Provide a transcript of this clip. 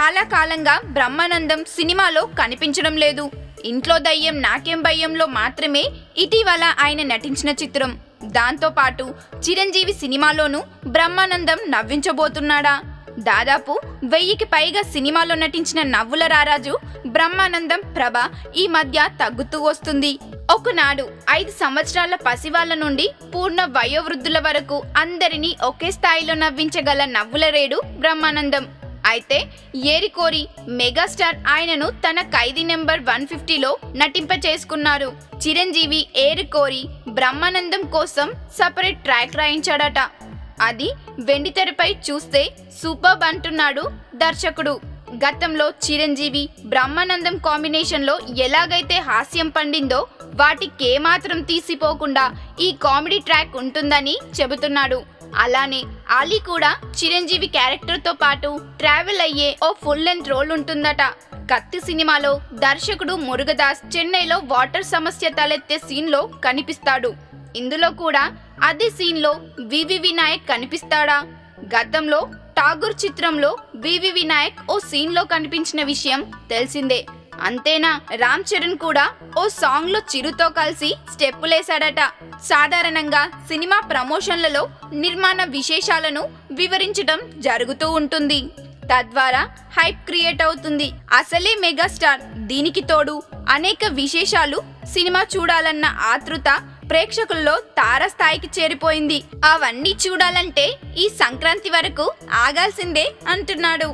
చాలా కాలంగా బ్రహ్మానందం సినిమాలో కనిపించడం లేదు. ఇంట్లో దయ్యం నాకేం భయంలో మాత్రమే ఇటీవల ఆయన నటించిన చిత్రం. దాంతో పాటు చిరంజీవి సినిమాలోనూ బ్రహ్మానందం నవ్వించబోతున్నాడా? దాదాపు 1000కి పైగా సినిమాలో నటించిన నవ్వుల రారాజు బ్రహ్మానందం ప్రభ ఈ మధ్య తగ్గుతూ వస్తుంది. ఒకనాడు 5 సంవత్సరాల పసివాళ్ల నుండి పూర్ణ వయోవృద్ధుల వరకు అందరినీ ఒకే స్థాయిలో నవ్వించగల నవ్వుల రేడు బ్రహ్మానందం. అయితే ఏరికోరి మెగాస్టార్ ఆయనను తన ఖైదీ నెంబర్ 150లో నటింప చేసుకున్నారు. చిరంజీవి ఏరికోరి బ్రహ్మానందం కోసం సపరేట్ ట్రాక్ రాయించాడట. అది వెండితెరపై చూస్తే సూపర్బ్ అంటున్నాడు దర్శకుడు. గతంలో చిరంజీవి బ్రహ్మానందం కాంబినేషన్లో ఎలాగైతే హాస్యం పండిందో వాటికేమాత్రం తీసిపోకుండా ఈ కామెడీ ట్రాక్ ఉంటుందని చెబుతున్నాడు. అలానే అలీ కూడా చిరంజీవి క్యారెక్టర్తో పాటు ట్రావెల్ అయ్యే ఓ ఫుల్ లెంత్ రోల్ ఉంటుందట. కత్తి సినిమాలో దర్శకుడు మురుగదాస్ చెన్నైలో వాటర్ సమస్య తలెత్తే సీన్లో కనిపిస్తాడు. ఇందులో కూడా అదే సీన్లో వివి వినాయక్ కనిపిస్తాడా? గతంలో ఠాగూర్ చిత్రంలో వివి వినాయక్ ఓ సీన్లో కనిపించిన విషయం తెలిసిందే. అంతేనా, రామ్ చరణ్ కూడా ఓ సాంగ్లో చిరుతో కలిసి స్టెప్పులేశాడట. సాధారణంగా సినిమా ప్రమోషన్లలో నిర్మాణ విశేషాలను వివరించడం జరుగుతూ ఉంటుంది. తద్వారా హైప్ క్రియేట్ అవుతుంది. అసలే మెగాస్టార్, దీనికి తోడు అనేక విశేషాలు. సినిమా చూడాలన్న ఆతృత ప్రేక్షకుల్లో తారస్థాయికి చేరిపోయింది. అవన్నీ చూడాలంటే ఈ సంక్రాంతి వరకు ఆగాల్సిందే అంటున్నాడు.